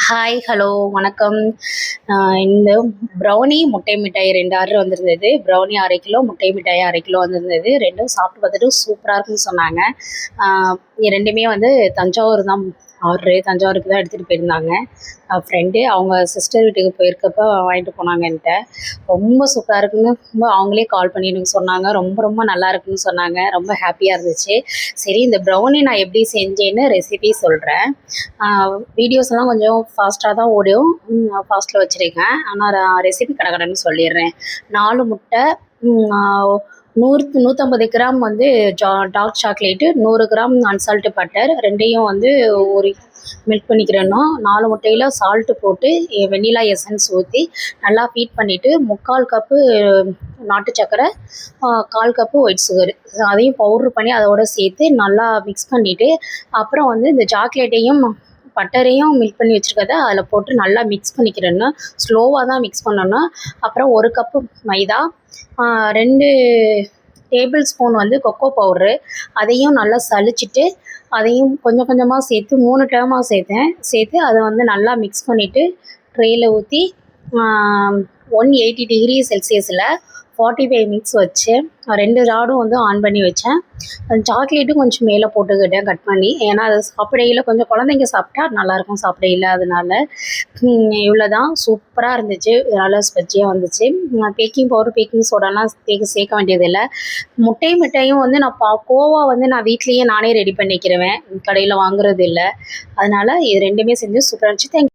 Hi, hello, வணக்கம். இந்த brownie, முட்டை மிட்டாய் 2 ஆர்டர் வந்திருந்தது. ப்ரௌனி 1/2 கிலோ, முட்டை மிட்டாய் 1/2 கிலோ வந்திருந்தது. 2ம் சாப்பிட்டு பார்த்துட்டு சூப்பரா இருக்குன்னு சொன்னாங்க. 2மே வந்து தஞ்சாவூர் தான் தஞ்சாவூருக்கு தான் எடுத்துகிட்டு போயிருந்தாங்க. ஃப்ரெண்டு அவங்க சிஸ்டர் வீட்டுக்கு போயிருக்கப்ப வாங்கிட்டு போனாங்க என்கிட்ட. ரொம்ப சூப்பராக இருக்குன்னு அவங்களே கால் பண்ணி எனக்கு சொன்னாங்க. ரொம்ப ரொம்ப நல்லா இருக்குன்னு சொன்னாங்க. ரொம்ப ஹாப்பியாக இருந்துச்சு. சரி, இந்த ப்ரௌனி நான் எப்படி செஞ்சேன்னு ரெசிபி சொல்கிறேன். வீடியோஸ்லாம் கொஞ்சம் ஃபாஸ்ட்டாக தான் ஓடும். ஃபாஸ்ட்டில் வச்சுருக்கேன். ஆனால் ரெசிபி கடகடன்னு சொல்லிடுறேன். 4 முட்டை, 150 கிராம் வந்து டார்க் சாக்லேட்டு, 100 கிராம் அன்சால்ட்டு பட்டர், 2யும் வந்து ஒரு மெல்ட் பண்ணிக்கிறணும். 4 முட்டையில் சால்ட்டு போட்டு வெண்ணிலா எசன்ஸ் ஊற்றி நல்லா ஹீட் பண்ணிவிட்டு 3/4 கப்பு நாட்டு சர்க்கரை, 1/4 கப்பு ஒயிட் சுகர் அதையும் பவுட்ரு பண்ணி அதோடு சேர்த்து நல்லா மிக்ஸ் பண்ணிவிட்டு, அப்புறம் வந்து இந்த சாக்லேட்டையும் பட்டரையும் மிக்ஸ் பண்ணி வச்சுருக்கத அதில் போட்டு நல்லா மிக்ஸ் பண்ணிக்கிறணும். ஸ்லோவாக தான் மிக்ஸ் பண்ணணும். அப்புறம் 1 கப்பு மைதா, 2 டேபிள் ஸ்பூன் வந்து கொக்கோ பவுட்ரு, அதையும் நல்லா சலிச்சிட்டு அதையும் கொஞ்சம் கொஞ்சமாக சேர்த்து 3 டேர்மாக சேர்த்து அதை வந்து நல்லா மிக்ஸ் பண்ணிவிட்டு ட்ரேயில் ஊற்றி 180 டிகிரி செல்சியஸில் 45 மினிட்ஸ் வச்சு 2 ராடும் வந்து ஆன் பண்ணி வச்சேன். சாக்லேட்டும் கொஞ்சம் மேலே போட்டுக்கிட்டேன் கட் பண்ணி. ஏன்னா அது சாப்பிடையில் கொஞ்சம் குழந்தைங்க சாப்பிட்டா நல்லாயிருக்கும் சாப்பிடையில். அதனால இவ்வளோ தான். சூப்பராக இருந்துச்சு. நல்லா ஸ்பெச்சியாக வந்துச்சு. பேக்கிங் பவுடர், பேக்கிங் சோடாலாம் சேர்க்க வேண்டியதில்லை. முட்டை மிட்டாயும் வந்து நான் கோவா வந்து நான் வீட்லேயே நானே ரெடி பண்ணிக்கிருவேன். கடையில் வாங்குறது இல்லை. அதனால் இது 2மே செஞ்சு சூப்பராக இருந்துச்சு. தேங்க்யூ.